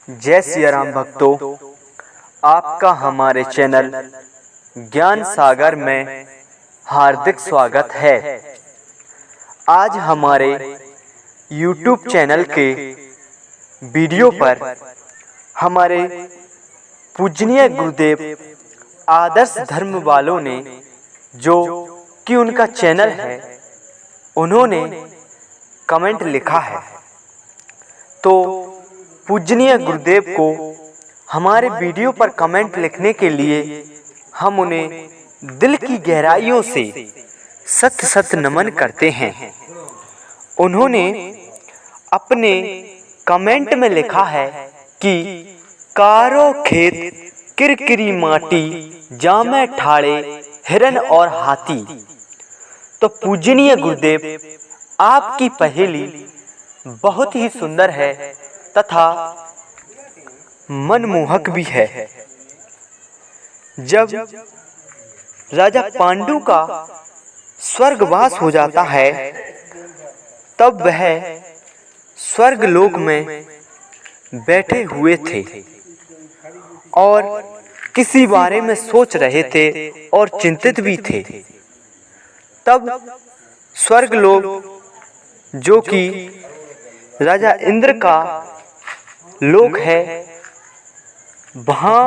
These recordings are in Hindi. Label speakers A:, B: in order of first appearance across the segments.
A: जय सिया राम भक्तों, आपका हमारे चैनल ज्ञान सागर में हार्दिक स्वागत है। आज हमारे YouTube चैनल के वीडियो पर हमारे पूजनीय गुरुदेव आदर्श धर्म वालों ने, जो कि उनका चैनल है, उन्होंने कमेंट लिखा है। तो पूजनीय गुरुदेव को हमारे वीडियो पर कमेंट लिखने के लिए हम उन्हें दिल की गहराइयों से सत सत नमन करते हैं। उन्होंने अपने कमेंट में लिखा है कि कारो खेत किरकिरी माटी जामे ठाड़े हिरन और हाथी। तो पूजनीय गुरुदेव, आपकी पहेली बहुत ही सुंदर है तथा मनमोहक भी है। जब राजा पांडु का स्वर्गवास हो जाता है, तब वह स्वर्गलोक में बैठे हुए थे और किसी बारे में सोच रहे थे और चिंतित भी थे। तब स्वर्गलोक, जो कि राजा इंद्र का लोक है, वहां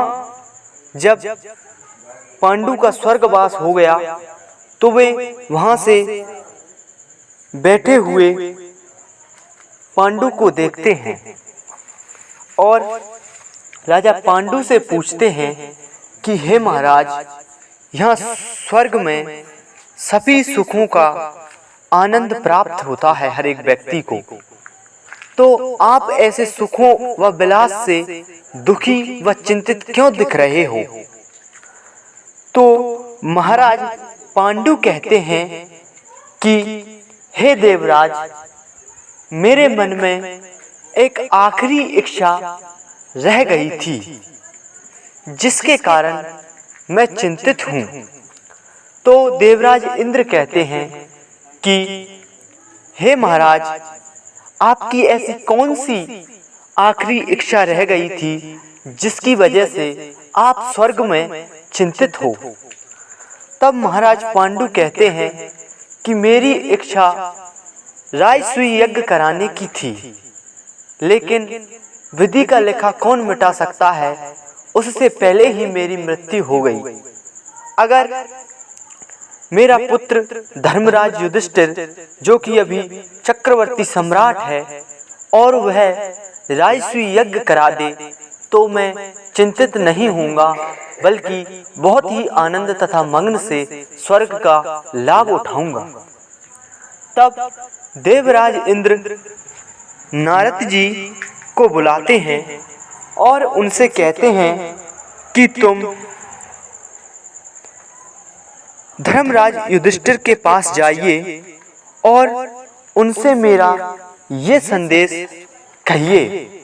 A: जब पांडु का स्वर्गवास हो गया तो वे वहां से बैठे हुए पांडु को देखते हैं और राजा पांडु से पूछते हैं कि हे महाराज, यहाँ स्वर्ग में सभी सुखों का आनंद प्राप्त होता है हर एक व्यक्ति को, तो आप ऐसे सुखों व विलास से दुखी व चिंतित क्यों दिख रहे हो? तो महाराज पांडु कहते हैं कि हे देवराज, मेरे मन में एक आखिरी इच्छा रह गई थी, जिसके कारण मैं चिंतित हूँ। तो देवराज इंद्र कहते हैं कि हे महाराज, आपकी ऐसी कौन सी आखिरी इच्छा रह गई थी जिसकी वजह से आप स्वर्ग में चिंतित हो? तब महाराज पांडु कहते हैं कि मेरी इच्छा राजसूय यज्ञ कराने की थी, लेकिन विधि का लेखा कौन मिटा सकता है, उससे पहले ही मेरी मृत्यु हो गई। अगर मेरा पुत्र धर्मराज युधिष्ठिर, जो कि अभी चक्रवर्ती सम्राट है, और वह राजसूय यज्ञ करा दे, तो मैं चिंतित नहीं होऊंगा, बल्कि बहुत ही आनंद तथा मग्न से स्वर्ग का लाभ उठाऊंगा। तब देवराज इंद्र नारद जी को बुलाते हैं और उनसे कहते हैं कि तुम धर्मराज युधिष्ठिर के पास जाइए और उनसे मेरा ये संदेश कहिए।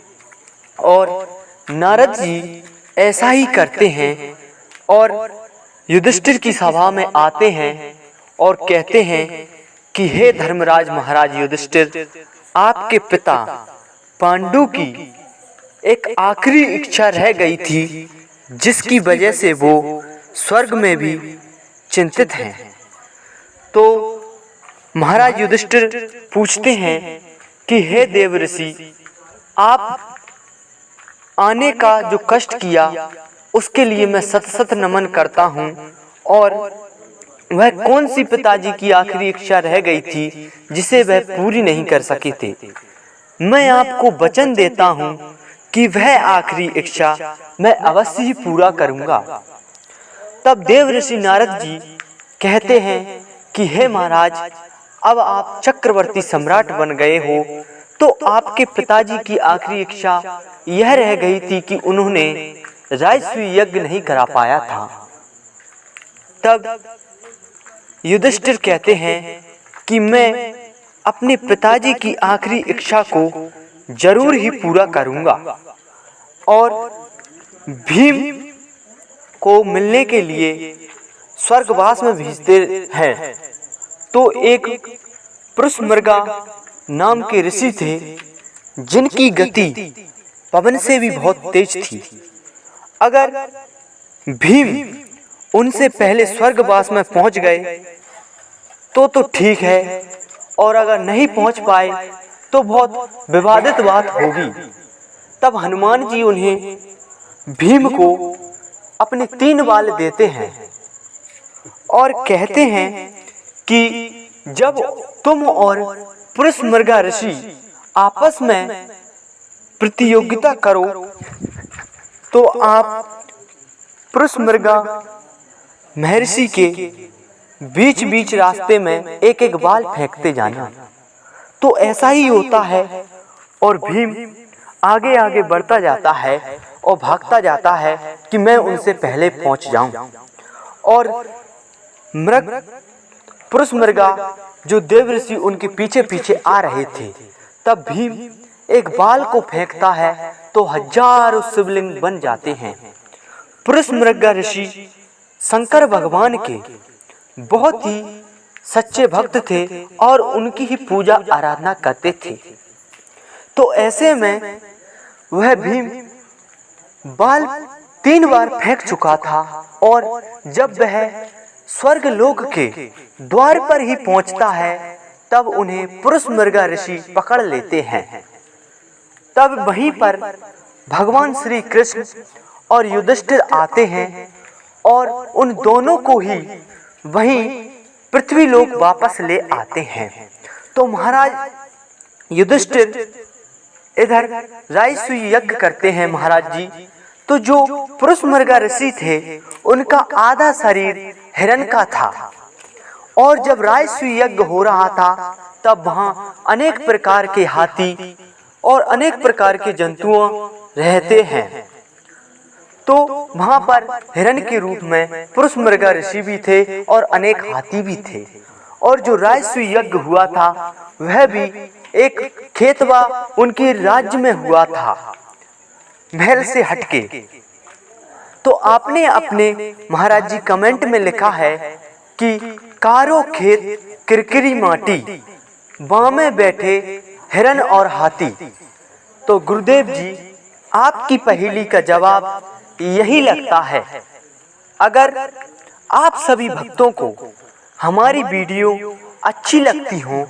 A: और नारद जी ऐसा ही करते हैं और युधिष्ठिर की सभा में आते हैं और कहते हैं कि हे धर्मराज महाराज युधिष्ठिर, आपके पिता पांडु की एक आखिरी इच्छा रह गई थी, जिसकी वजह से वो स्वर्ग में भी चिंतित हैं। तो महाराज युधिष्ठिर पूछते हैं कि हे देव ऋषि, आप आने का जो कष्ट किया उसके लिए मैं सत सत नमन करता हूँ, और वह कौन सी पिताजी की आखिरी इच्छा रह गई थी जिसे वह पूरी नहीं कर सके थे? मैं आपको वचन देता हूँ कि वह आखिरी इच्छा मैं अवश्य ही पूरा करूँगा। तब देव ऋषि नारद जी कहते हैं कि हे महाराज, अब आप चक्रवर्ती सम्राट बन गए हो, तो आपके पिताजी की आखिरी इच्छा यह रह गई थी कि उन्होंने राजसूय यज्ञ नहीं करा पाया था। तब युधिष्ठिर कहते हैं कि मैं अपने पिताजी की आखिरी इच्छा को जरूर ही पूरा करूंगा, और भीम को मिलने के लिए स्वर्गवास में भेजते हैं। तो एक पुरुष मृगा नाम के ऋषि थे, जिनकी गति पवन से भी बहुत तेज थी। अगर भीम उनसे पहले स्वर्गवास में पहुंच गए तो ठीक है, और अगर नहीं पहुंच पाए तो बहुत विवादित बात होगी। तब हनुमान जी उन्हें भीम को अपने 3 बाल देते हैं और कहते हैं कि जब तुम और पुरुष मृगा ऋषि आपस में प्रतियोगिता करो तो आप पुरुष मृगा महर्षि के बीच बीच रास्ते में एक एक बाल फेंकते जाना। तो ऐसा ही होता है और भीम आगे आगे बढ़ता जाता है और भागता जाता है कि मैं उनसे पहले पहुंच जाऊं। और पुरुष मृगा जो देव ऋषि उनके पीछे पीछे आ रहे थे, तब भीम एक बाल को फेंकता है तो हजारों शिवलिंग बन जाते हैं। पुरुष मृगा ऋषि शंकर भगवान के बहुत ही सच्चे भक्त थे और उनकी ही पूजा आराधना करते थे। तो ऐसे में वह भीम बाल 3 बार फेंक चुका था और जब वह स्वर्ग लोक के द्वार पर ही पहुंचता है तब उन्हें पुरुष मृगा ऋषि पकड़ लेते हैं। तब वहीं पर भगवान श्री कृष्ण और युधिष्ठिर आते हैं और उन दोनों को ही वहीं पृथ्वी लोक वापस ले आते हैं। तो महाराज युधिष्ठिर इधर राजसूय यज्ञ करते हैं महाराज जी। तो जो पुरुष मृगा ऋषि थे उनका आधा शरीर हिरण का था और जब राजसूय यज्ञ हो रहा था तब वहां अनेक प्रकार के हाथी और अनेक प्रकार के जंतुओं रहते हैं। तो वहां पर हिरण के रूप में पुरुष मृगा ऋषि भी थे और अनेक हाथी भी थे। और जो राजसूय यज्ञ हुआ था वह भी एक खेतवा उनके राज्य में हुआ था, महल से हटके। तो आपने अपने महाराज जी कमेंट में लिखा है कि कारो खेत किरकिरी माटी, बामे बैठे हिरण और हाथी। तो गुरुदेव जी आपकी पहेली का जवाब यही लगता है। अगर आप सभी भक्तों को हमारी वीडियो अच्छी लगती हो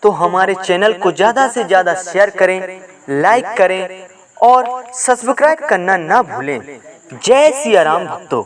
A: तो हमारे चैनल को ज़्यादा से ज़्यादा शेयर करें, लाइक करें और सब्सक्राइब करना ना भूलें। जय सिया राम भक्तों।